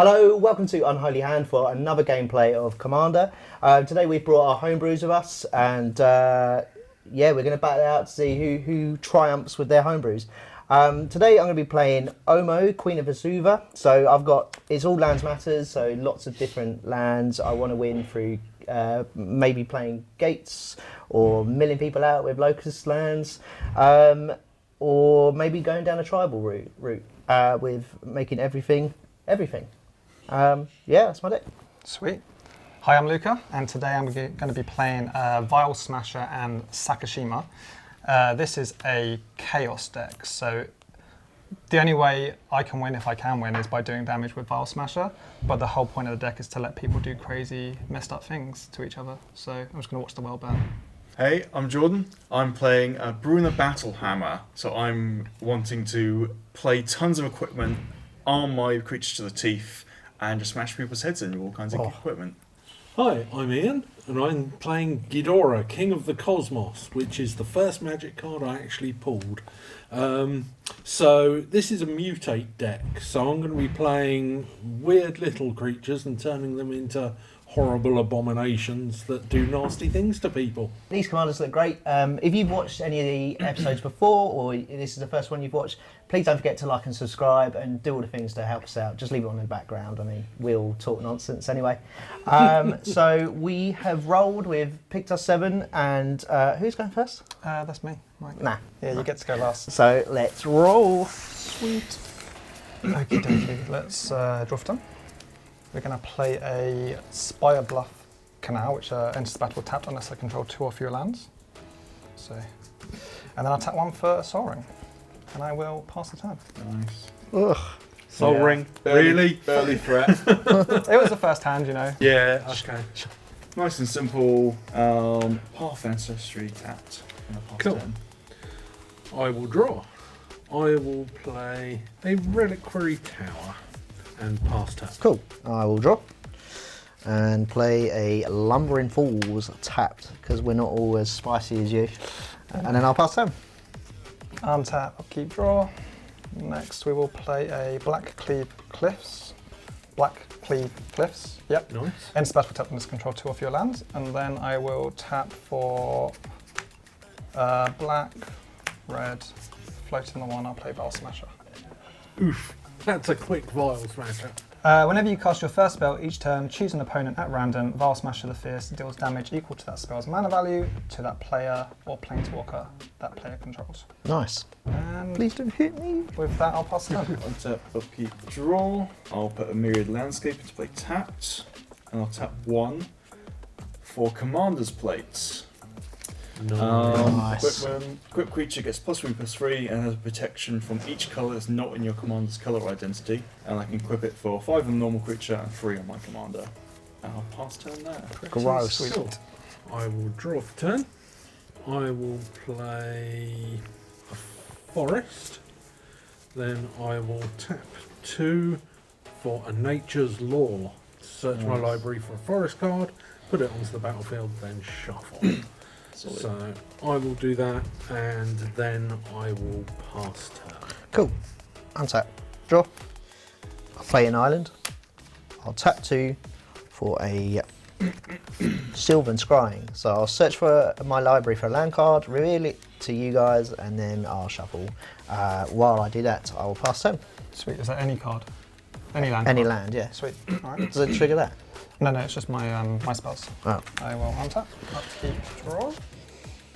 Hello, welcome to Unholy Hand for another gameplay of Commander. Today we've brought our homebrews with us, and yeah, we're going to battle it out to see who triumphs with their homebrews. Today I'm going to be playing Omo, Queen of Vesuva. So it's all lands matters, so lots of different lands. I want to win through maybe playing gates, or milling people out with locust lands, or maybe going down a tribal route with making everything. Yeah, that's my deck. Sweet. Hi, I'm Luca, and today I'm going to be playing Vial, Smasher and Sakashima. This is a chaos deck, so the only way I can win, if I can win, is by doing damage with Vial Smasher, but the whole point of the deck is to let people do crazy, messed up things to each other, so I'm just going to watch the world burn. Hey, I'm Jordan. I'm playing a Bruenor Battlehammer, so I'm wanting to play tons of equipment, arm my creatures to the teeth, and just smash people's heads in with all kinds of equipment. Hi, I'm Ian, and I'm playing Ghidorah, King of the Cosmos, which is the first magic card I actually pulled. So this is a mutate deck, so I'm going to be playing weird little creatures and turning them into horrible abominations that do nasty things to people. These commanders look great. If you've watched any of the episodes before, or this is the first one you've watched, please don't forget to like and subscribe and do all the things to help us out. Just leave it on in the background. I mean, we'll talk nonsense anyway. So we have rolled. We've picked us 7, and who's going first? That's me, Mike. Nah. Yeah, you get to go last. So let's roll. Sweet. Okie dokie, let's draw for turn. We're going to play a Spire Bluff Canal, which enters the battle tapped unless I control 2 or fewer lands. So, and then I'll tap 1 for Soaring, and I will pass the turn. Nice. Ugh. Soul Ring. Really? Barely threat. It was the first hand, you know. Yeah, okay. Nice and simple. Path Ancestry tapped. Cool. Turn. I will draw. I will play a Reliquary Tower and pass tap. Cool. I will draw and play a Lumbering Falls tapped, because we're not all as spicy as you. And then I'll pass turn. Untap, I'll keep draw. Next we will play a Black Cleave Cliffs. Yep. Nice. Enters battle tapped unless control 2 or fewer lands. And then I will tap for black, red, floating the 1, I'll play Vial Smasher. Oof. That's a quick Vial Smasher. Whenever you cast your first spell each turn, choose an opponent at random. Vial Smasher the Fierce deals damage equal to that spell's mana value to that player or planeswalker that player controls. Nice. And Please don't hit me. with that, I'll pass the turn. Untap, upkeep, draw. I'll put a Myriad Landscape into play tapped, and I'll tap 1 for Commander's Plates. Nice. Equipped creature gets +3/+3 and has protection from each colour that's not in your commander's colour identity. And I can equip it for 5 on the normal creature and 3 on my commander. And I'll pass turn there. Gross. Sweet. Cool. I will draw for turn. I will play a Forest. Then I will tap 2 for a Nature's Law. Search my library for a forest card, put it onto the battlefield, then shuffle. So I will do that, and then I will pass turn. Cool. Untap. Draw. I'll play an island. I'll tap 2 for a Sylvan Scrying. So I'll search for my library for a land card, reveal it to you guys, and then I'll shuffle. While I do that, I will pass turn. Sweet, is that any card? Any land? Any card? land, yeah. Sweet. Alright. Does it trigger that? No, it's just my my spells. Oh. I will untap, upkeep, draw.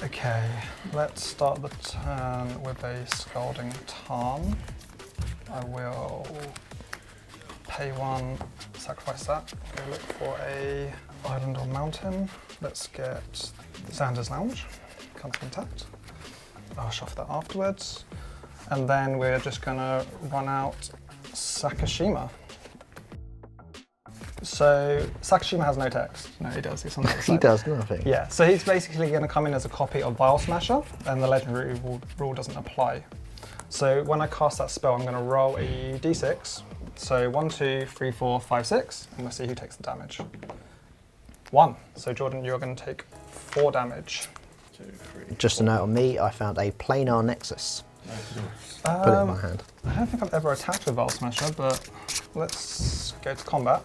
Okay, let's start the turn with a Scalding Tarn. I will pay 1, sacrifice that, go look for a island or mountain. Let's get Xander's Lounge, comes intact. I'll shuffle that afterwards. And then we're just gonna run out Sakashima. So Sakashima has no text. No, he does. He's on the other He side. does nothing. Yeah, so he's basically going to come in as a copy of Vial Smasher, and the legendary rule doesn't apply. So when I cast that spell, I'm going to roll a d6. So 1, 2, 3, 4, 5, 6, and we'll see who takes the damage. 1. So Jordan, you're going to take 4 damage. 2, 3. Just a note on me, I found a planar nexus. Put it in my hand. I don't think I've ever attacked with Vial Smasher, but let's go to combat.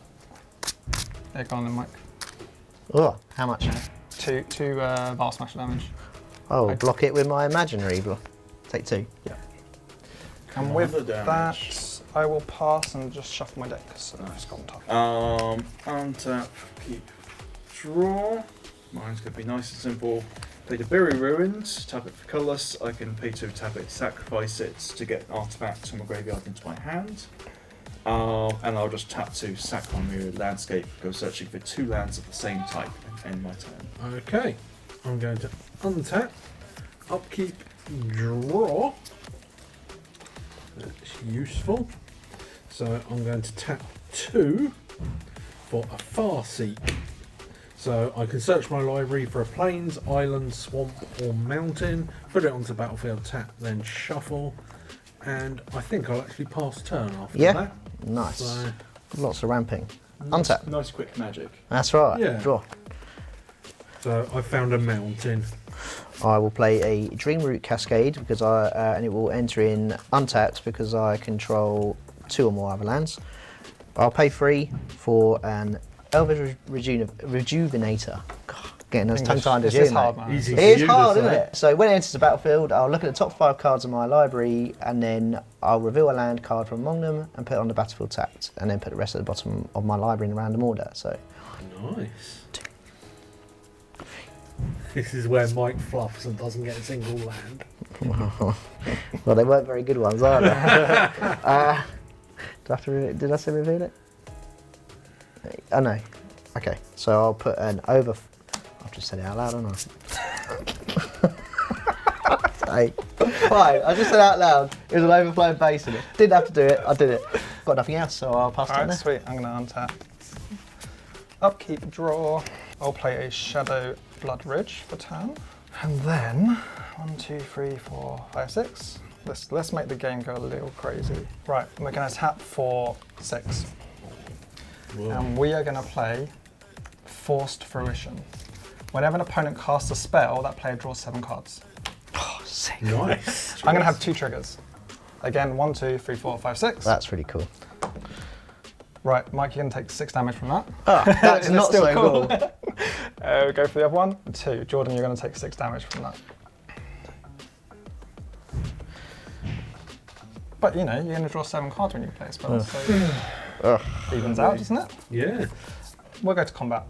There, go on then, Mike. Oh, how much? Two Vial Smasher damage. Oh, block it with my imaginary block. Take 2. Yeah. And with Commander damage. that, I will pass and just shuffle my deck because it's gone tough. Untap, keep, draw. Mine's going to be nice and simple. Play the Berry Ruins, tap it for colourless. I can pay 2, tap it, sacrifice it to get an artifact from my graveyard into my hand. And I'll just tap to sack my Myriad Landscape, go searching for 2 lands of the same type, and end my turn. Okay, I'm going to untap, upkeep, draw. That's useful. So I'm going to tap 2 for a Farseek. So I can search my library for a plains, island, swamp or mountain, put it onto battlefield, tap, then shuffle, and I think I'll actually pass turn after that. Nice. So, Lots of ramping. Untap. Nice quick magic. That's right. Yeah. Draw. so I found a mountain. I will play a Dreamroot Cascade because and it will enter in untapped because I control 2 or more other lands. I'll pay 3 for an Elvish Rejuvenator. God, getting those tongue-tied as This is you, hard, mate. man. Easy It for is you to hard, isn't say. it? So when it enters the battlefield, I'll look at the top 5 cards of my library and then I'll reveal a land card from among them and put it on the battlefield tapped and then put the rest at the bottom of my library in a random order. So Nice. This is where Mike fluffs and doesn't get a single land. well, they weren't very good ones, are they? Do I have to did I say reveal it? Oh no. Okay, so I'll put an over. I've just said it out loud, haven't I? Hey, fine. I just said it out loud. It was an overflowing base in it. Didn't have to do it. I did it. Got nothing else, so I'll pass Alright, it there. sweet. I'm going to untap. Upkeep, draw. I'll play a Shadow Blood Ridge for turn. And then 1, 2, 3, 4, 5, 6. Let's make the game go a little crazy. Right, we're going to tap for 6. Whoa. And we are going to play Forced Fruition. Whenever an opponent casts a spell, that player draws 7 cards. Oh, sick. Nice. I'm going to have 2 triggers. Again, 1, 2, 3, 4, 5, 6. That's really cool. Right, Mike, you're going to take 6 damage from that. Oh, that's Is it not still so cool? cool. Go for the other one. 2. Jordan, you're going to take 6 damage from that. But you know, you're going to draw 7 cards when you play a spell, so evens out, doesn't it? Yeah. We'll go to combat.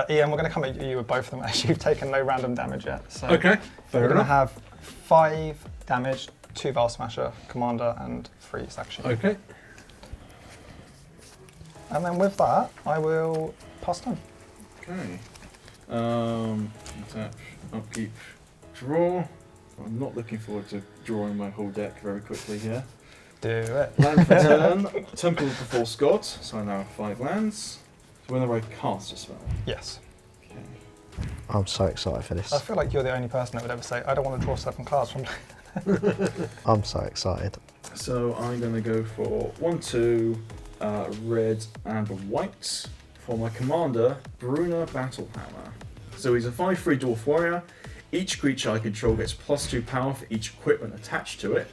Ian, we're going to come at you with both of them as you've taken no random damage yet. So Okay. we're Fair going to enough. have 5 damage, 2 Vial Smasher, Commander, and 3 Sakashima. Okay. And then with that, I will pass turn. Okay. Tap, upkeep, draw. I'm not looking forward to drawing my whole deck very quickly here. Do it. Land for turn, Temple of the False God, so I now have 5 lands. So whenever I cast a spell. Yes. Okay. I'm so excited for this. I feel like you're the only person that would ever say, I don't want to draw 7 cards from. I'm so excited. So I'm going to go for 1, 2, red and white for my commander, Bruenor Battlehammer. So he's a 5/3 dwarf warrior. Each creature I control gets +2 power for each equipment attached to it,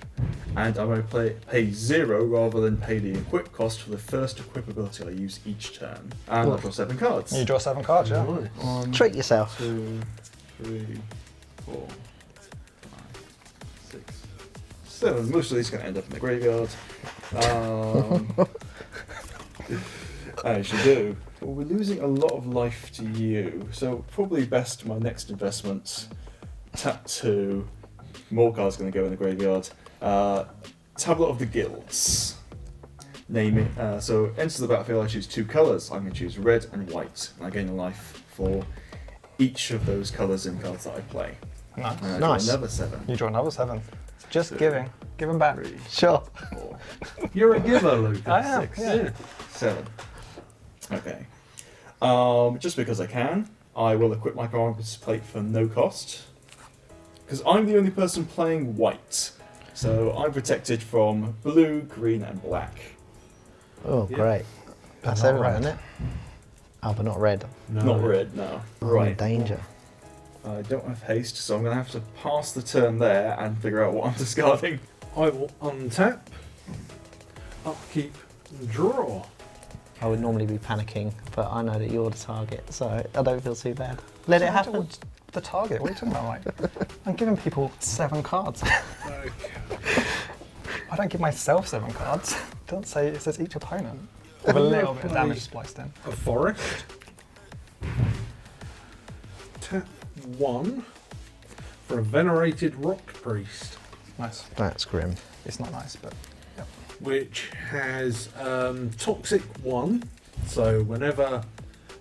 and I'm going to pay 0 rather than pay the equip cost for the first equip ability I use each turn. And I draw 7 cards. You draw 7 cards, yeah? Nice. 1, Treat yourself. 2, 3, 4, 5, 6, 7. Most of these are going to end up in the graveyard. I actually do. But we're losing a lot of life to you, so probably best my next investment. Tap 2. More cards going to go in the graveyard. Tablet of the Guilds. Name it. So enter the battlefield. I choose 2 colours. I'm going to choose red and white, and I gain a life for each of those colours in cards that I play. Nice. And I draw Nice. another 7. You draw another 7. Just 2, giving. Give them back. 3, Sure. 4, You're a giver, Luca. I am, 6, yeah. 7. Okay. Just because I can, I will equip my Carapace plate for no cost. Because I'm the only person playing white. So I'm protected from blue, green, and black. Oh, Yeah. great. That's not everyone, red. isn't it? Oh, but not red. No. Not red, no. Oh, Right. danger. I don't have haste, so I'm going to have to pass the turn there and figure out what I'm discarding. I will untap, upkeep, draw. I would normally be panicking, but I know that you're the target, so I don't feel too bad. Let it happen. The target? What are you talking about? Like, I'm giving people 7 cards. Okay. I don't give myself 7 cards. It doesn't say, it says each opponent. With a little bit of damage spliced in. A forest. Tap 1 for a venerated rock priest, Nice. That's grim. It's not nice, but yep. which has toxic 1. So whenever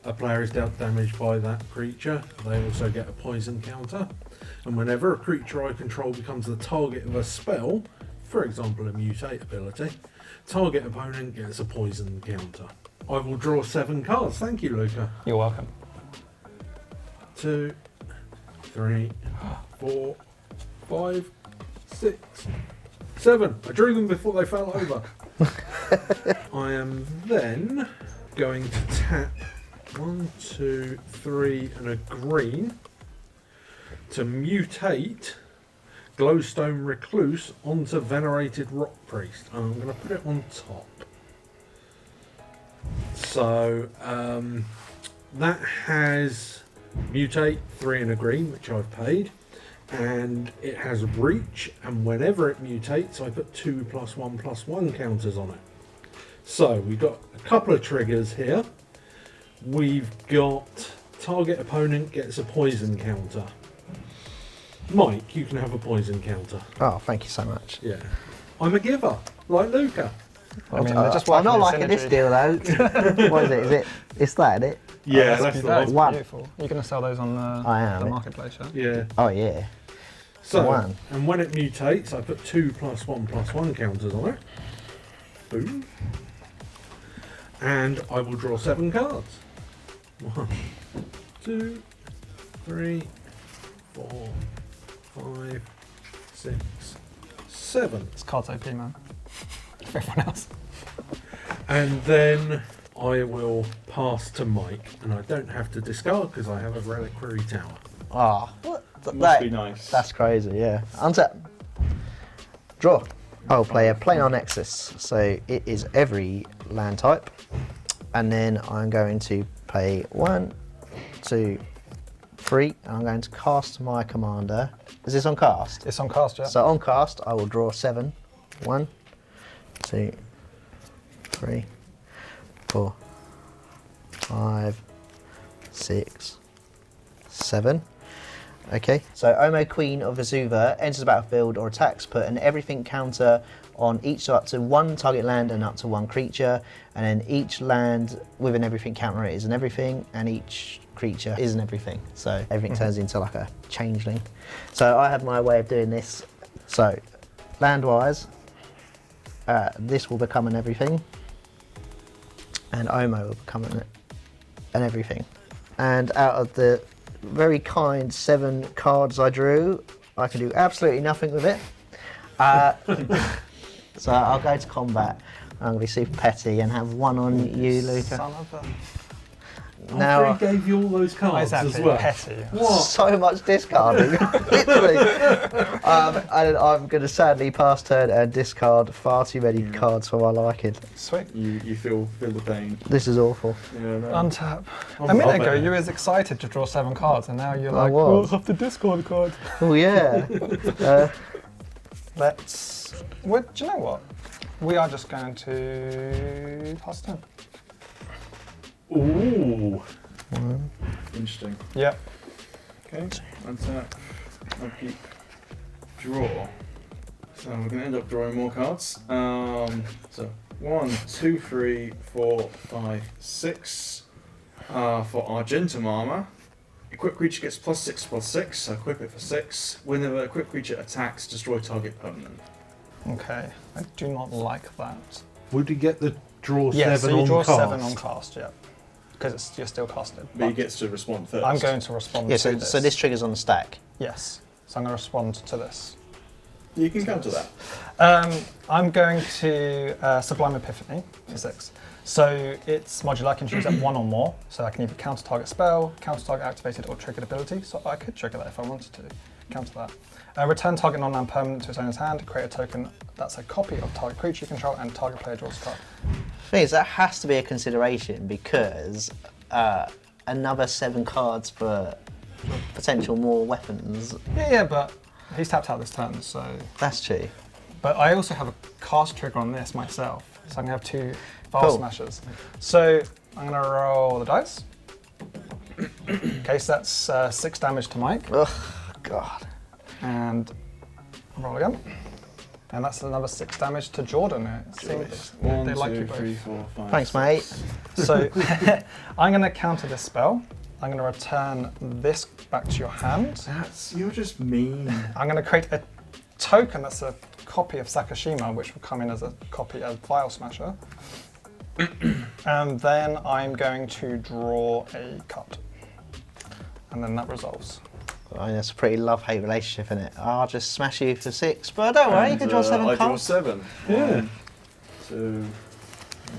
a player is dealt damage by that creature, they also get a poison counter. And whenever a creature I control becomes the target of a spell, for example a mutate ability, target opponent gets a poison counter. I will draw 7 cards. Thank you, Luca. You're welcome. 2, 3, 4, 5, 6, 7. I drew them before they fell over. I am then going to tap 1, 2, 3 and a green to mutate Glowstone Recluse onto Venerated Rock Priest. And I'm going to put it on top. So that has mutate 3 and a green, which I've paid. And it has reach, and whenever it mutates, I put 2+1/+1 counters on it. So we've got a couple of triggers here. We've got target opponent gets a poison counter. Mike, you can have a poison counter. Oh, thank you so much. Yeah. I'm a giver, like Luca. I mean, they're just I'm not working liking in this synergy. deal though. What is it? Is it? It's that, isn't it? Yeah, Oh, that's the that's one. beautiful. You're going to sell those on I am. the marketplace, yeah? Yeah. Oh yeah. So, One. and when it mutates, I put 2+1/+1 counters on it. Boom. And I will draw 7 cards. 1, 2, 3, 4, 5, 6, 7. It's cards OP, man. For everyone else. And then I will pass to Mike, and I don't have to discard because I have a reliquary tower. Ah. What? Must be nice. That's crazy, yeah. Untap. Draw. I'll play a Planar Nexus. So it is every land type. And then I'm going to play 1, 2, 3. And I'm going to cast my commander. Is this on cast? It's on cast, yeah? So on cast, I will draw 7. 1, 2, 3, 4, 5, 6, 7. Okay, so Omo Queen of Vesuva enters the battlefield or attacks, put an everything counter on each, so up to 1 target land and up to 1 creature, and then each land with an everything counter is an everything, and each creature is an everything. So everything turns into like a changeling. So I have my way of doing this. So land-wise, this will become an everything, and Omo will become an everything. And out of the very kind 7 cards I drew, I can do absolutely nothing with it. So I'll go to combat. I'm going to be super petty and have 1 on you, Luca. Son of a... Now, After he gave you all those Why is cards that as being well. petty? What? so much discarding, literally. And I'm going to sadly pass turn and discard far too many cards for my liking. Sweet. You feel the pain. This is awful. Yeah, no. Untap. I'm A minute loving ago, it. you was excited to draw 7 cards, and now you're I like, was. oh, I have to discard a card. Oh yeah. Let's... Well, do you know what? We are just going to pass turn. Ooh. Interesting. Yep. Okay, untap, upkeep, draw. So we're going to end up drawing more cards. So 1, 2, 3, 4, 5, 6 for Argentum armor. Equipped creature gets +6/+6, so equip it for 6. Whenever equipped creature attacks, destroy target permanent. Okay. I do not like that. Would you get the draw 7 Yeah, so you on draw cast? 7 on cast, yeah. Because you're still casted. But he gets to respond first. I'm going to respond Yeah. to So, this. so this triggers on the stack. Yes. So I'm going to respond to this. You can counter that. I'm going to Sublime Epiphany for 6. So it's modular. I can choose up one or more. So I can either counter target spell, counter target activated, or triggered ability. So I could trigger that if I wanted to. Counter that. Return target non-land permanent to its owner's hand. Create a token that's a copy of target creature you control, and target player draws a card. The thing is, that has to be a consideration because another 7 cards for potential more weapons. Yeah, but he's tapped out this turn, so. That's true. But I also have a cast trigger on this myself, so I'm gonna have 2 Vial Smashers. So I'm gonna roll the dice. Okay, so that's 6 damage to Mike. Ugh, God. And roll again. And that's another 6 damage to Jordan. It seems they like you both. 3, 4, 5. Thanks, mate. So I'm going to counter this spell. I'm going to return this back to your hand. You're just mean. I'm going to create a token that's a copy of Sakashima, which will come in as a copy of Vial Smasher. And then I'm going to draw a card. And then that resolves. I mean, that's a pretty love-hate relationship, isn't it? I'll just smash you for 6, but don't worry, you can draw 7 I draw cards. 7. Yeah. 1, 2, 3,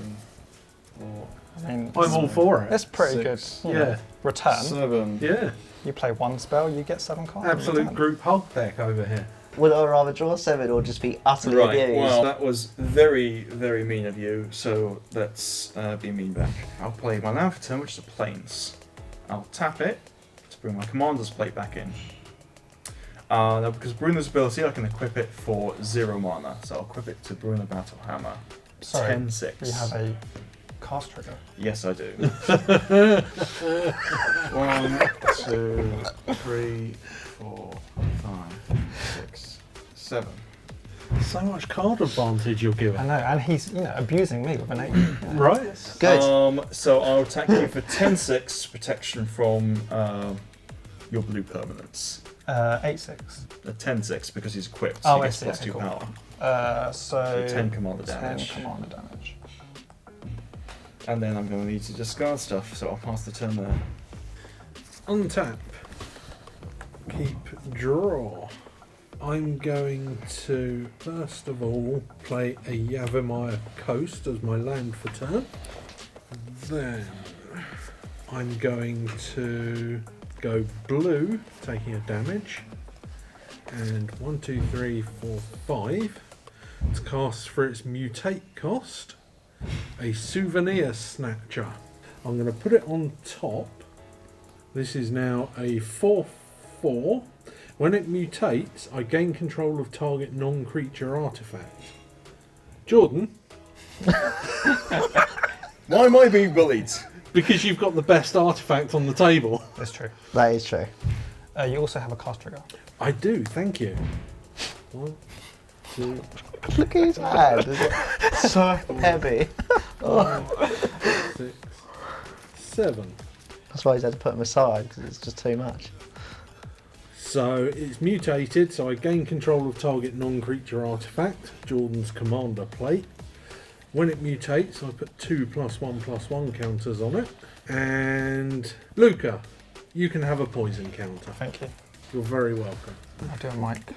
4, I mean, I'm all for it. it's pretty 6. good. You know, Yeah. return. 7. Yeah. You play 1 spell, you get 7 cards. Absolute Return. group hug deck over here. Would I rather draw 7 or just be utterly Right, abused? well, that was very, very mean of you, so let's be mean back. I'll play my land for turn, which is a Plains. I'll tap it to bring my Commander's Plate back in. Now, because Bruenor's ability, I can equip it for 0 mana, so I'll equip it to Bruenor Battlehammer. Sorry, 10-6. you have a cast trigger. Yes, I do. 1, 2, 3, 4, 5, 6, 7. So much card advantage you're I given. know, and he's abusing me with an 8. You know. Right? Good. So I'll attack you for 10-6 protection from your blue permanents. 8/6. 10-6 because he's equipped. Oh, he I gets see, plus okay, 2 cool. power. So 10 commander 10 damage. commander damage. And then I'm going to need to discard stuff, so I'll pass the turn there. Untap. Keep draw. I'm going to, first of all, play a Yavimaya Coast as my land for turn. Then I'm going to go blue, taking a damage. And 1, 2, 3, 4, 5. It's cast for its mutate cost. A Souvenir Snatcher. I'm going to put it on top. This is now a 4/4. When it mutates, I gain control of target non-creature artifact. Jordan, Why am I being bullied? because you've got the best artifact on the table. That's true. That is true. You also have a cast trigger. I do, thank you. 1, 2, Look at his hand. It's so heavy. 5, 6, 7. That's why he's had to put them aside, because it's just too much. So it's mutated, so I gain control of target non-creature artifact, Jordan's commander plate. When it mutates, I put 2 +1/+1 counters on it. And Luca, you can have a poison counter. Thank you. You're very welcome. I'll do a Mike.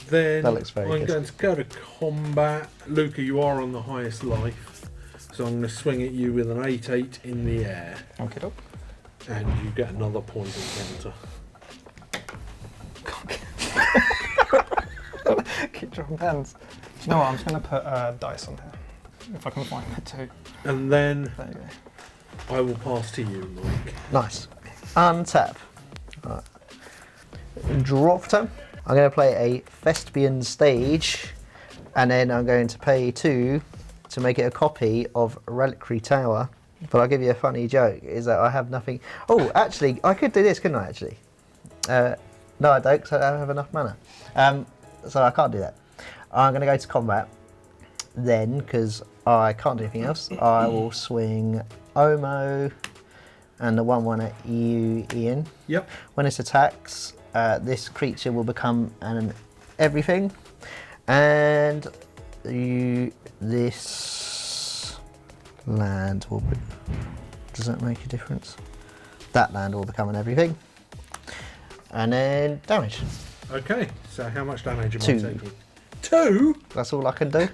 Then That looks very I'm good. going to go to combat. Luca, you are on the highest life, so I'm going to swing at you with an 8/8 in the air, Okay, doke. and you get another poison counter. Keep drawing pens. Do you know what? I'm just going to put dice on here. If I can find it too. And then There you go. I will pass to you, Mike. Nice. Untap. Right. Draw for turn. I'm going to play a Thespian Stage, and then I'm going to pay 2 to make it a copy of Reliquary Tower. But I'll give you a funny joke, is that I have nothing... Oh, actually, I could do this, couldn't I, actually? No, I don't, because I don't have enough mana. So I can't do that. I'm going to go to combat. Then, because I can't do anything else, I will swing Omo and the 1/1 at you, Ian. Yep. When it attacks, this creature will become an everything, and this land will be, does that make a difference? That land will become an everything, and then damage. Okay, so how much damage am 2. I taking? 2? That's all I can do.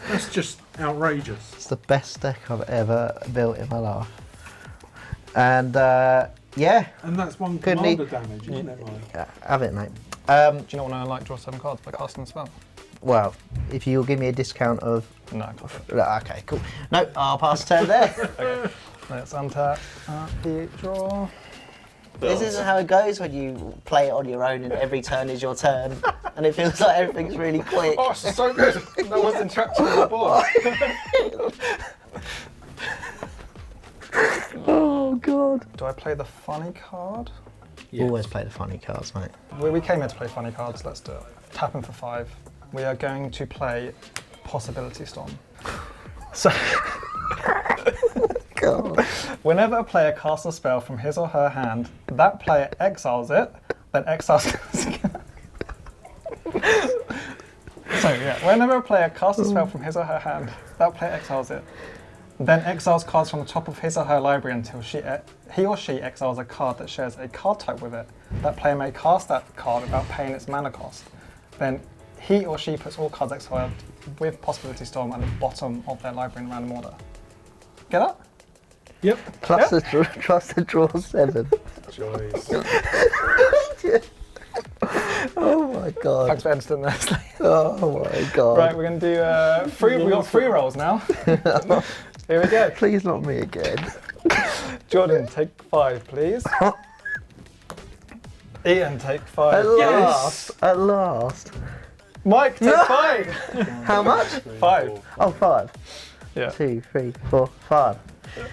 That's just outrageous. It's the best deck I've ever built in my life. And yeah, And that's one Couldn't commander damage, isn't it, Mike? have it, mate. Do you not want to like draw 7 cards by casting a spell? Well, if you'll give me a discount of... No, I can't do it. Okay, cool. No, I'll pass the turn there. Let's untap, draw. This isn't how it goes when you play it on your own and every turn is your turn. And it feels like everything's really quick. Oh, it's so good. No one's interacting with the board. Oh, God. Do I play the funny card? Always play the funny cards, mate. We came here to play funny cards, let's do it. Tap him for 5. We are going to play Possibility Storm. So, God. whenever a player casts a spell from his or her hand, that player exiles it, then exiles... So yeah, whenever a player casts a spell from his or her hand, that player exiles it, then exiles cards from the top of his or her library until he or she exiles a card that shares a card type with it. That player may cast that card without paying its mana cost. Then he or she puts all cards exiled with Possibility Storm at the bottom of their library in random order. Get that? Yep. Plus the draw 7. Joyce. Oh, my God. Thanks for editing this. Oh, my God. Right, we're going to do 3. We got 3 rolls now. Here we go. Please not me again. Jordan, take 5, please. Ian, take 5. At last. At last. Mike, take 5. How much? 5. Oh, 5. Yeah. 2, 3, 4, 5.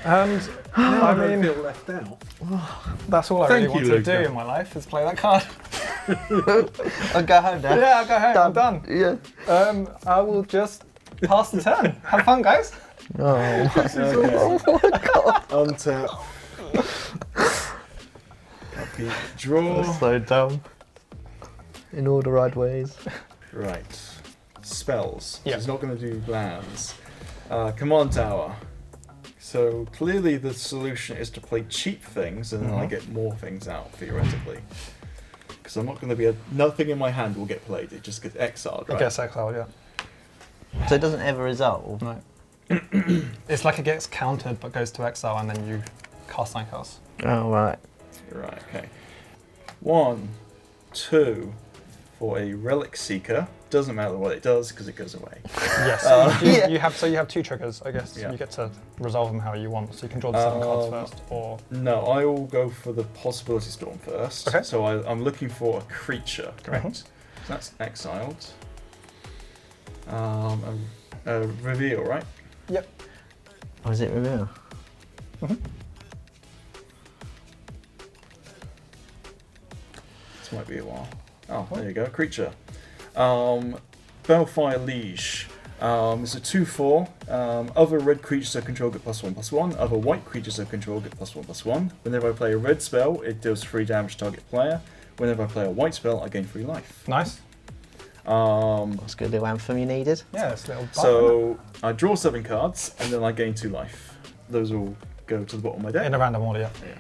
And I I mean, feel left out. that's all I Thank really you, want to Luca. do in my life is play that card. I'll go home now. Yeah, I'll go home. I'm done. Yeah. I will just pass the turn. Have fun, guys. Oh, my Okay. Untap. Copy. Draw. That's so dumb. In all the right ways. Right. Spells. Yeah. She's not going to do lands. Command Tower. So clearly the solution is to play cheap things and then I get more things out, theoretically. Because I'm not going to be... nothing in my hand will get played. It just gets exiled, right? I guess exiled, yeah. So it doesn't ever resolve? No. It's like it gets countered but goes to exile and then you cast 9 cards. Oh, right. Right, okay. 1, 2 for a Relic Seeker. Doesn't matter what it does because it goes away. Yes. You have 2 triggers, I guess. Yeah. You get to resolve them how you want. So you can draw the 7 cards first, or No, I will go for the Possibility Storm first. Okay. So I'm looking for a creature, correct? Mhm. So that's exiled. A reveal, right? yep. Oh, is it reveal? This might be a while. Oh, there you go, creature. Balefire Liege. It's a 2/4. Other red creatures I control get +1/+1. Other white creatures I control get +1/+1. Whenever I play a red spell, it deals 3 damage to target player. Whenever I play a white spell, I gain 3 life. Nice. What's a good little anthem you needed? Yeah, it's a little buff, So I draw 7 cards, and then I gain 2 life. Those will go to the bottom of my isn't it? deck. In a random order, yeah. Yeah.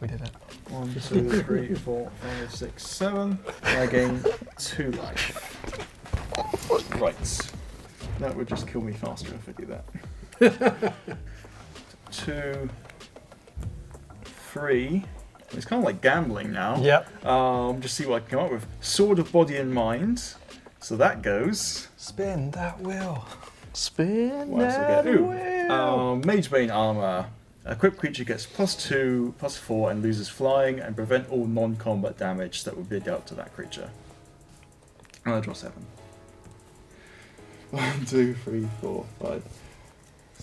We did it. 1, 2, 3, 4, 5, 6, 7. And I gain 2 life. Right. That would just kill me faster if I do that. 2, 3. It's kind of like gambling now. Yep. Just see what I can come up with. Sword of Body and Mind. So that goes. Spin that wheel. Spin What else do I that get? wheel. Magebane Armor. Equipped creature gets +2, +4, and loses flying, and prevent all non-combat damage that would be dealt to that creature. And I draw 7. 1, 2, 3, 4, 5.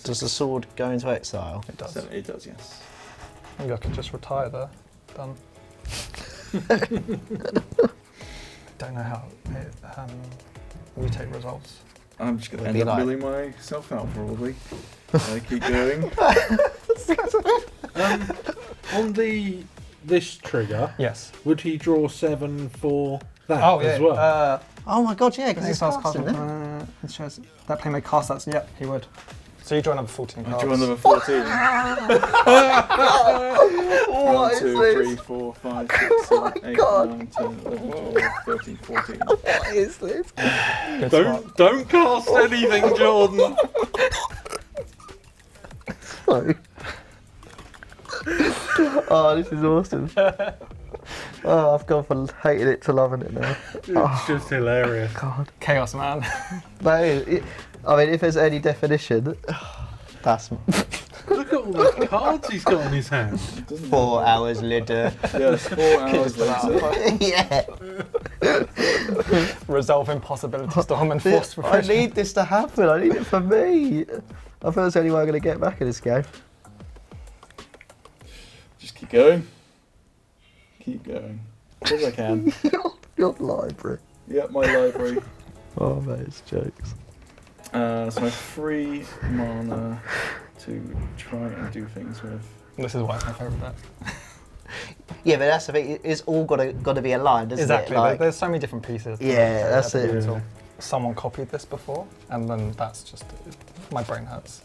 Does the sword go into exile? It does. 7. It does, yes. Maybe I could just retire there. Done. Don't know how it mutate resolves. I'm just going to Would end be up like- milling myself out, probably. I keep going. On this trigger, Yes. would he draw 7 for that Oh yeah. as well? Oh my god, yeah, because it's Exiles casting card it. it shows that player may cast that. So yep, he would. So you draw another 14 cards. I draw another 14. What is 1, 2, this? 3, 4, 5, 6, 7, 8, God. 9, 10, 11, 12, 13, 14. What is this? Good spot. Don't cast anything, Jordan. Oh, this is awesome. Oh, I've gone from hating it to loving it now. It's just hilarious. God. Chaos, man. I mean, if there's any definition, that's Look at all the cards he's got in his hand. 4 hours later. Yes, 4 hours later. Yeah. Resolve impossibility storm and I force refresh. need this to happen. I need it for me. I feel it's the only way I'm going to get back in this game. Just keep going. Keep going. As I can. Your library. Yep, my library. Oh, mate, it's jokes. So I have 3 mana to try and do things with. This is why it's my favourite deck. Yeah, but that's the thing. It's all got to be aligned, isn't Exactly. it? Like, There's so many different pieces. Yeah, that's it. Brutal. Someone copied this before, and then that's just my brain hurts.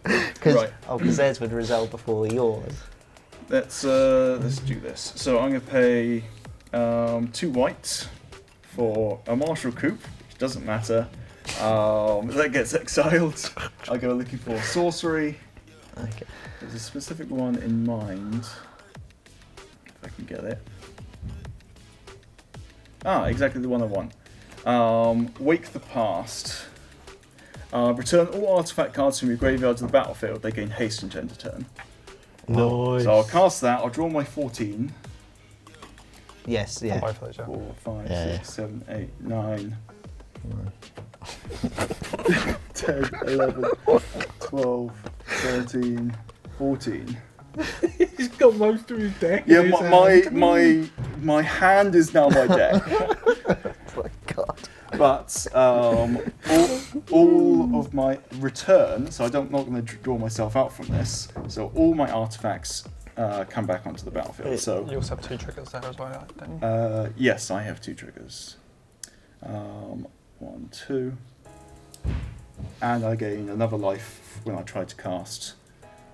because Right. theirs would result before yours. Let's do this. So I'm going to pay 2 white for a martial coup, which doesn't matter. That gets exiled. I go looking for sorcery. Okay. There's a specific one in mind. If I can get it. Exactly the one I want. Wake the Past. Return all artifact cards from your graveyard to the battlefield. They gain haste and end a turn. Nice. So I'll cast that. I'll draw my 14. Yes, On yeah. both of those, yeah. 4, 5, Yeah, 6, 7, 8, 9. 10, 11, 12, 13, 14. He's got most of his deck. Yeah, in his hand. my hand is now my deck. Oh my God. But all of my return, so not going to draw myself out from this. So all my artifacts come back onto the battlefield. So You also have 2 triggers there as well, don't you? yes, I have 2 triggers. 1, 2, and I gain another life when I try to cast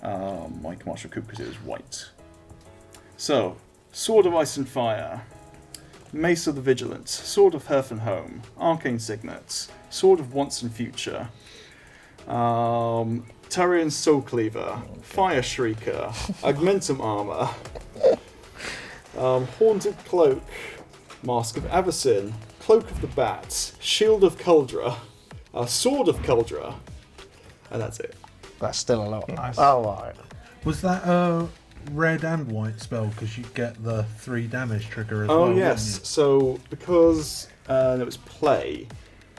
my Martial Coup because it was white. So, Sword of Ice and Fire, Mace of the Vigilant, Sword of Hearth and Home, Arcane Signet, Sword of Once and Future, Tarian Soul Cleaver, Fire Shrieker, Augmentum Armor, Haunted Cloak, Mask of Avacyn, Cloak of the Bat, Shield of Kuldra, Sword of Kuldra, and that's it. That's still a lot. Nice. Oh, right. Was that a red and white spell? Because you get the 3 damage trigger as well. Oh wouldn't yes, you? so because it was play,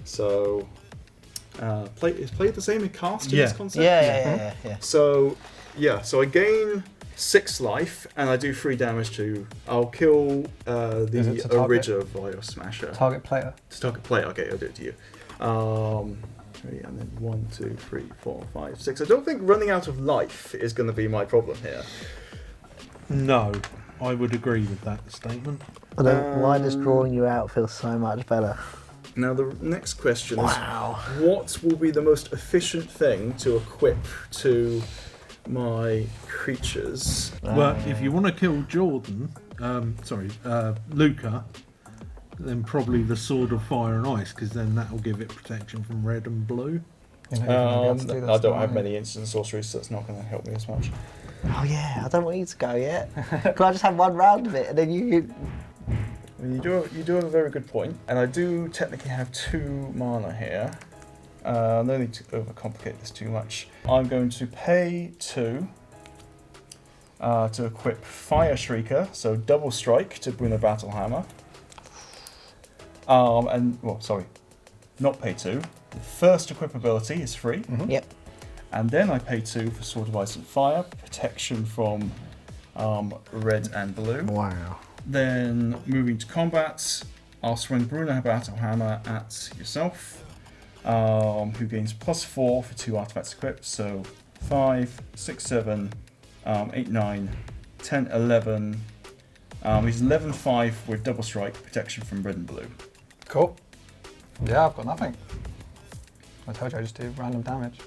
so is play the same in cast in Yeah. this concept? Yeah. So I gain 6 life and I do 3 damage to. I'll kill Is it to the target? original Vial Smasher. Target player. To target play. Okay, I'll do it to you. 3 and then 1, 2, 3, 4, 5, 6. I don't think running out of life is going to be my problem here. No, I would agree with that statement. I don't, why does drawing you out feel so much better? Now the next question Wow. is, what will be the most efficient thing to equip to my creatures? Well, if you want to kill Jordan, Luca, then probably the Sword of Fire and Ice, because then that'll give it protection from red and blue. You're not even gonna be able to do this I don't now, have are you? many instant sorceries, so it's not going to help me as much. Oh yeah, I don't want you to go yet. Can I just have one round of it and then you? I mean, you do have a very good point, and I do technically have 2 mana here. No need to overcomplicate this too much. I'm going to pay 2 to equip Fire Shrieker, so double strike to Bruenor Battlehammer. Not pay 2. The first equip ability is free. Mm-hmm. Yep. And then I pay 2 for Sword of Ice and Fire, protection from red and blue. Wow. Then moving to combat, I'll swing Bruenor Battlehammer at yourself, who gains +4 for 2 artifacts equipped. So 5, 6, 7, 8, 9, 10, 11. He's 11-5 with double strike, protection from red and blue. Cool. Yeah, I've got nothing. I told you I just do random damage.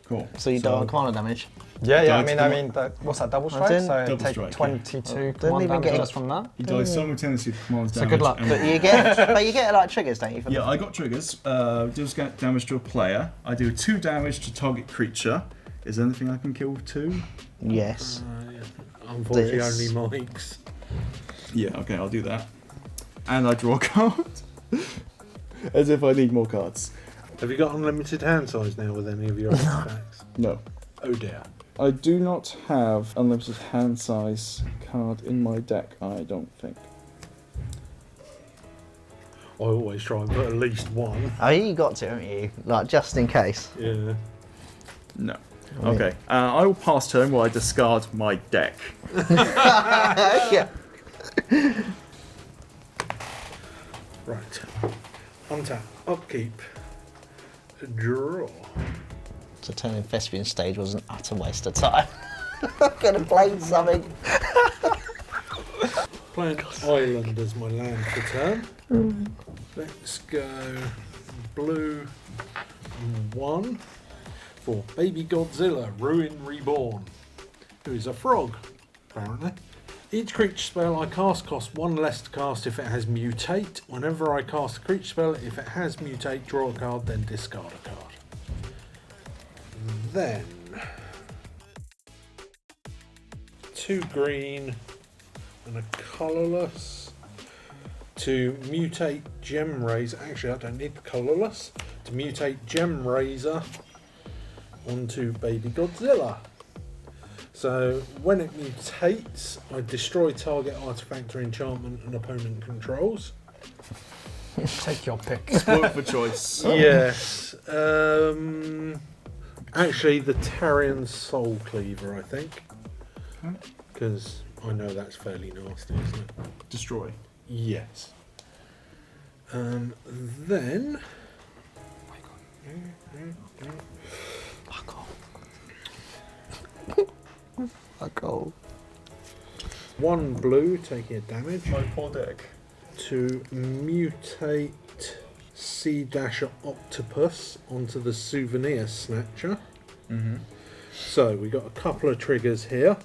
Cool. So you do arcana damage. Yeah, Yeah, I mean, what's that, double strike? didn't- So Double take strike, yeah. 22 Didn't command even damage get just from that. You die simultaneously with command So damage. good luck. and- But you get like triggers, don't you? For Yeah, I got triggers. Deals damage to a player. I do 2 damage to target creature. Is there anything I can kill with 2? Yes. Unfortunately, This. only Mike's. Yeah, okay, I'll do that. And I draw a card. As if I need more cards. Have you got unlimited hand size now with any of your artifacts? No. Oh dear. I do not have unlimited hand size card in my deck, I don't think. I always try and put at least one. Oh, you got to, haven't you? Like, just in case. Yeah. No. Okay, I will pass turn while I discard my deck. Yeah. Right. Untap. Upkeep. Draw. So turning Thespian stage was an utter waste of time. I could have played something. Plant Island as my land for turn. Let's go blue 1 for Baby Godzilla Ruin Reborn, who is a frog, apparently. Each creature spell I cast costs 1 less to cast if it has Mutate. Whenever I cast a creature spell, if it has Mutate, draw a card, then discard a card. Then 2 green and a colourless to mutate Gem Razor. Actually, I don't need the colourless. To mutate Gem Razor onto Baby Godzilla. So when it mutates, I destroy target artifact or enchantment an opponent controls. Take your pick. Spoiled for choice. Yes. Actually, the Tarian Soul Cleaver, I think. Because I know that's fairly nasty, isn't it? Destroy. Yes. Then. Fuck off. Fuck off. 1 blue, taking a damage. My poor deck. To mutate Sea Dasher Octopus onto the Souvenir Snatcher. Mm-hmm. So we got a couple of triggers here.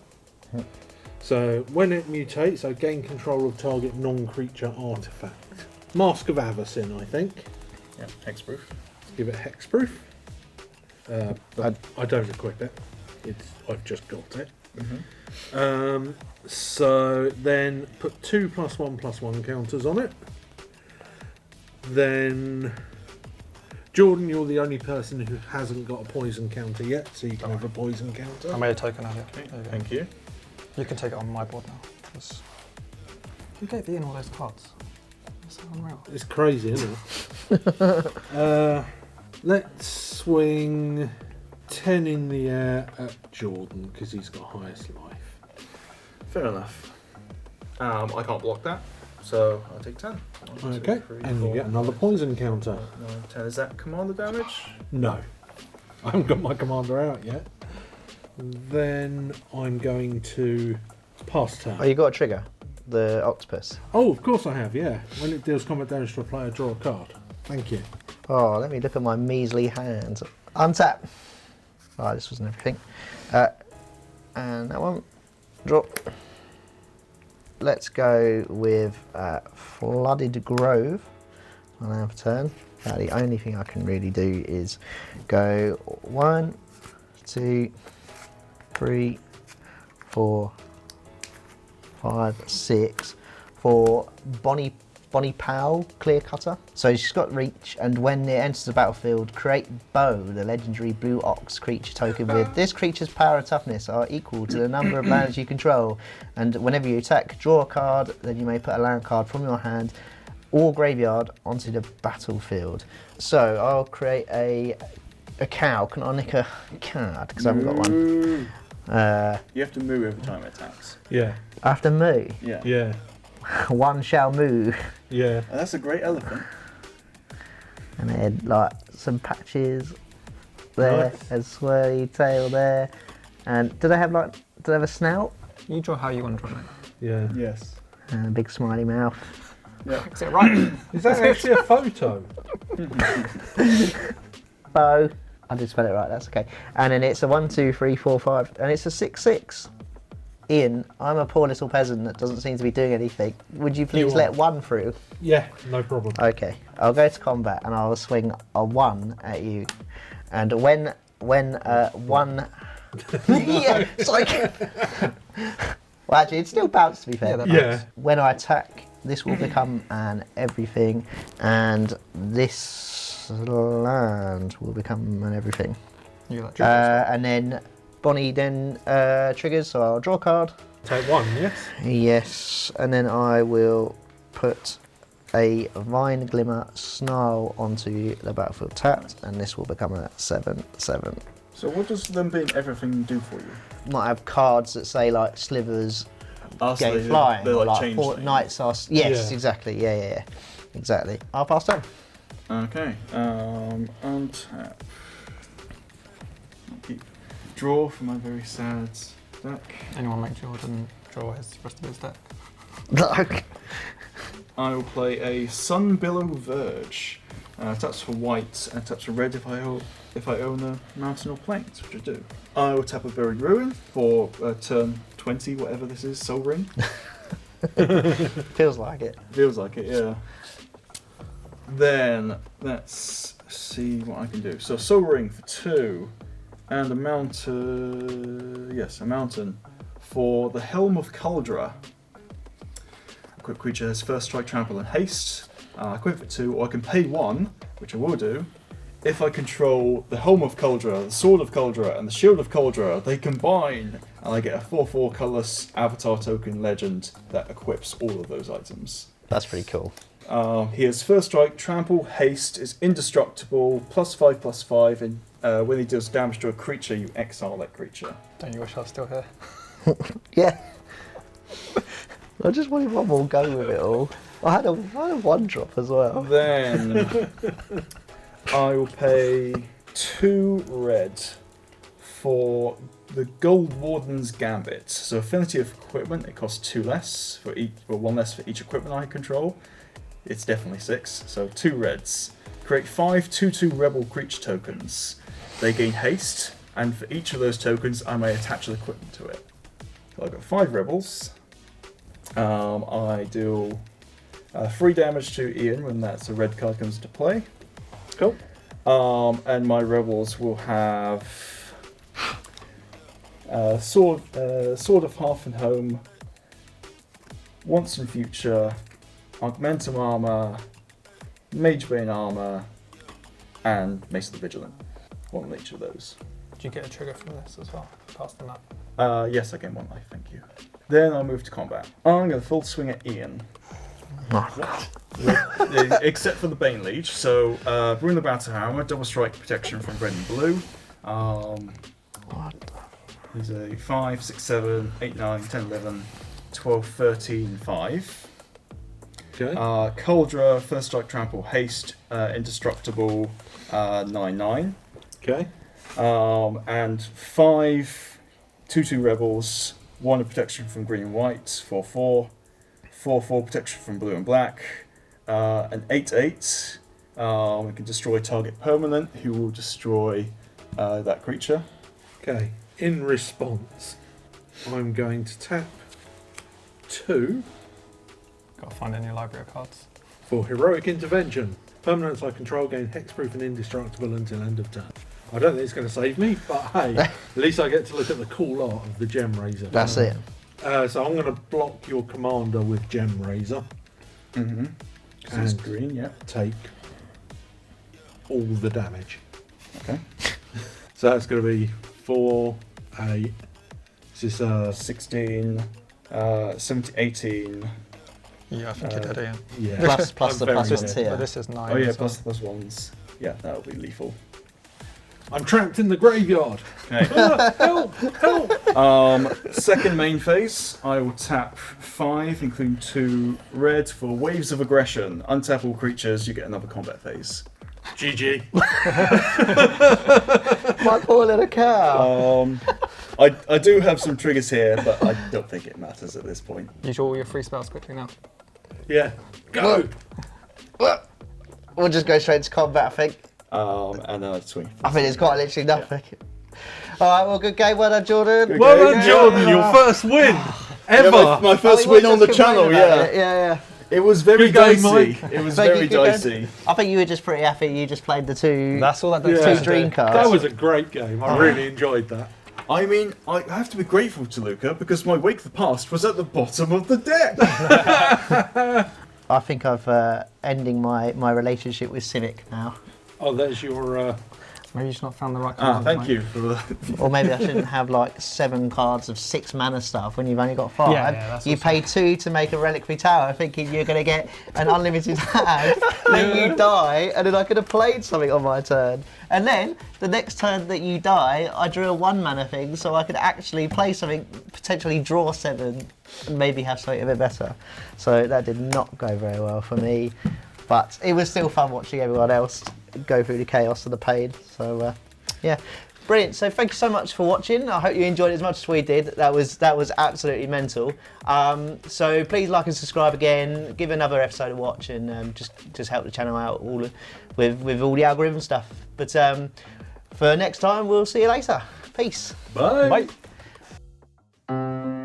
So when it mutates, I gain control of target non-creature artifact. Mask of Avacyn, I think. Yeah, hexproof. Let's give it hexproof. But I don't equip it. I've just got it. Mm-hmm. So then put 2 +1/+1 counters on it. Then Jordan, you're the only person who hasn't got a poison counter yet, so you can have a poison counter. I made a token earlier. Okay, There you go. thank you. You can take it on my board now. You gave Ian all those cards. That's so unreal. It's crazy, isn't it? Let's swing 10 in the air at Jordan because he's got highest life. Fair enough. I can't block that, so I'll take 10. 1, 2, Okay, 3, and you 4, get another poison counter. 9, 10. Is that commander damage? No, I haven't got my commander out yet. Then I'm going to pass turn. Oh, you got a trigger? The octopus. Oh, of course I have, yeah. When it deals combat damage to a player, draw a card. Thank you. Oh, let me look at my measly hand. Untap. Oh, this wasn't everything. And that one. Drop. Let's go with Flooded Grove. On our turn. The only thing I can really do is go 1, 2, 3, 4, 5, 6 for Bonnie Powell, Clear Cutter. So she's got reach, and when it enters the battlefield, create Bow, the legendary blue ox creature token with this creature's power and toughness are equal to the number of lands you control. And whenever you attack, draw a card, then you may put a land card from your hand or graveyard onto the battlefield. So I'll create a cow. Can I nick a card? Because I haven't got one. You have to move every time it attacks. Yeah. I have to moo. Yeah. Yeah. One shall moo. Yeah. And that's a great elephant. And then like some patches there, Nice. a swirly tail there. And do they have a snout? You draw how you want to draw it. Yeah. Yes. And a big smiley mouth. Yeah. Is it right? Is that actually a photo? Bo. I did spell it right, that's okay. And then it's a 1, 2, 3, 4, 5, and it's a 6, 6. Ian, I'm a poor little peasant that doesn't seem to be doing anything. Would you please let one through? Yeah, no problem. Okay, I'll go to combat and I'll swing a 1 at you. And when one... yeah, it's like... Well, actually, it still bounced, to be fair. Yeah. When I attack, this will become an everything, and this land will become an everything. And then Bonnie then triggers, so I'll draw a card. Take 1, yes? Yes, and then I will put a Vine Glimmer Snarl onto the battlefield tapped, and this will become a 7/7. So what does them being everything do for you? Might have cards that say like slivers, So gate flying, they're or like like change Fort things. Knights are. Yes, Yeah. exactly. Yeah. Exactly. I'll pass turn. Okay. Untap. Draw from my very sad deck. Anyone make Jordan draw the rest of his deck? I will play a Sunbillow Verge. Taps for white and taps for red if I own a mountain or plains, which I do. I will tap a Buried Ruin for turn 20, whatever this is, Soul Ring. Feels like it. Feels like it, yeah. Then let's see what I can do. So Soul Ring for 2, and a mountain. Yes, a mountain for the Helm of Cauldra. Equipped creature has first strike, trample, and haste. Equip for 2, or I can pay 1, which I will do. If I control the Helm of Cauldra, the Sword of Cauldra, and the Shield of Cauldra, they combine, and I get a 4/4 colorless Avatar token legend that equips all of those items. That's pretty cool. He has first strike, trample, haste, is indestructible, +5/+5, and when he deals damage to a creature, you exile that creature. Don't you wish I was still here? Yeah. I just wanted one more go with it all. I had a 1 drop as well. Then I will pay 2 red for the Gold Warden's Gambit. So affinity of equipment, it costs 2 less for each, or 1 less for each equipment I control. It's definitely 6, so 2 reds. Create 5 2/2 rebel creature tokens. They gain haste, and for each of those tokens I may attach an equipment to it. So I've got 5 rebels. I deal 3 damage to Ian when that's a red card comes into play. Cool. And my rebels will have Sword of Half and Home, Once and Future, Augmentum Armor, Magebane Armor, and Mace of the Vigilant. One of each of those. Do you get a trigger from this as well? Pass them up. Yes, I get 1 life, thank you. Then I'll move to combat. I'm going to full swing at Ian. Except for the Bane Leech. So, Bruenor Battlehammer, double strike protection from red and blue. He's a 5, 6, 7, 8, 9, 10, 11, 12, 13, 5. Okay. Cauldra, first strike, trample, haste, indestructible, 9, 9. Okay. And 5 2/2 rebels, 1 of protection from green and white, 4/4. 4/4 protection from blue and black, an 8/8. We can destroy target permanent, who will destroy that creature. Okay. In response, I'm going to tap 2 Gotta find in your library of cards. for Heroic Intervention. Permanents I control gain hexproof and indestructible until end of turn. I don't think it's going to save me, but hey, at least I get to look at the cool art of the Gem Razor. That's it. So I'm going to block your commander with Gem Razor. Mm-hmm. And It's green, yeah. take all the damage. Okay. So that's going to be 4, 8. This is 16, 17, 18. Yeah, I think you did, Ian. yeah. Plus I'm the very plus good. ones But here. this is 9. Oh yeah, so- plus the +1s. Yeah, that'll be lethal. I'm trapped in the graveyard. Okay. Help! Help! Second main phase, I will tap 5, including 2 red for Waves of Aggression. Untap all creatures, you get another combat phase. GG. My poor little cow. I do have some triggers here, but I don't think it matters at this point. Use all your free spells quickly now. Yeah. Go! We'll just go straight to combat, I think. And then I swing. I think it's quite literally nothing. All right, well, good game. Well done, Jordan. Well done, Jordan. Your first win ever. Yeah, my first win on the channel, yeah. Yeah. It was very Good game, dicey. Mike. It was Thank very you, good dicey. I think you were just pretty happy you just played the two. That's all that does. Yeah. Two dream cards. That was a great game. I really enjoyed that. I mean, I have to be grateful to Luca because my Wake the Past was at the bottom of the deck. I think I've ending my relationship with Cynic now. Oh, there's your. Maybe you've just not found the right card. Thank you for the. Or maybe I shouldn't have like 7 cards of 6 mana stuff when you've only got 5. Yeah, that's you also- pay 2 to make a reliquary tower thinking you're going to get an unlimited hand, then you die, and then I could have played something on my turn. And then the next turn that you die, I drew a 1 mana thing so I could actually play something, potentially draw 7, and maybe have something a bit better. So that did not go very well for me, but it was still fun watching everyone else go through the chaos and the pain. So yeah, brilliant. So thank you so much for watching. I hope you enjoyed it as much as we did. That was absolutely mental. So please like and subscribe again. Give another episode a watch, and just help the channel out with all the algorithm stuff. But for next time, we'll see you later. Peace. Bye. Bye.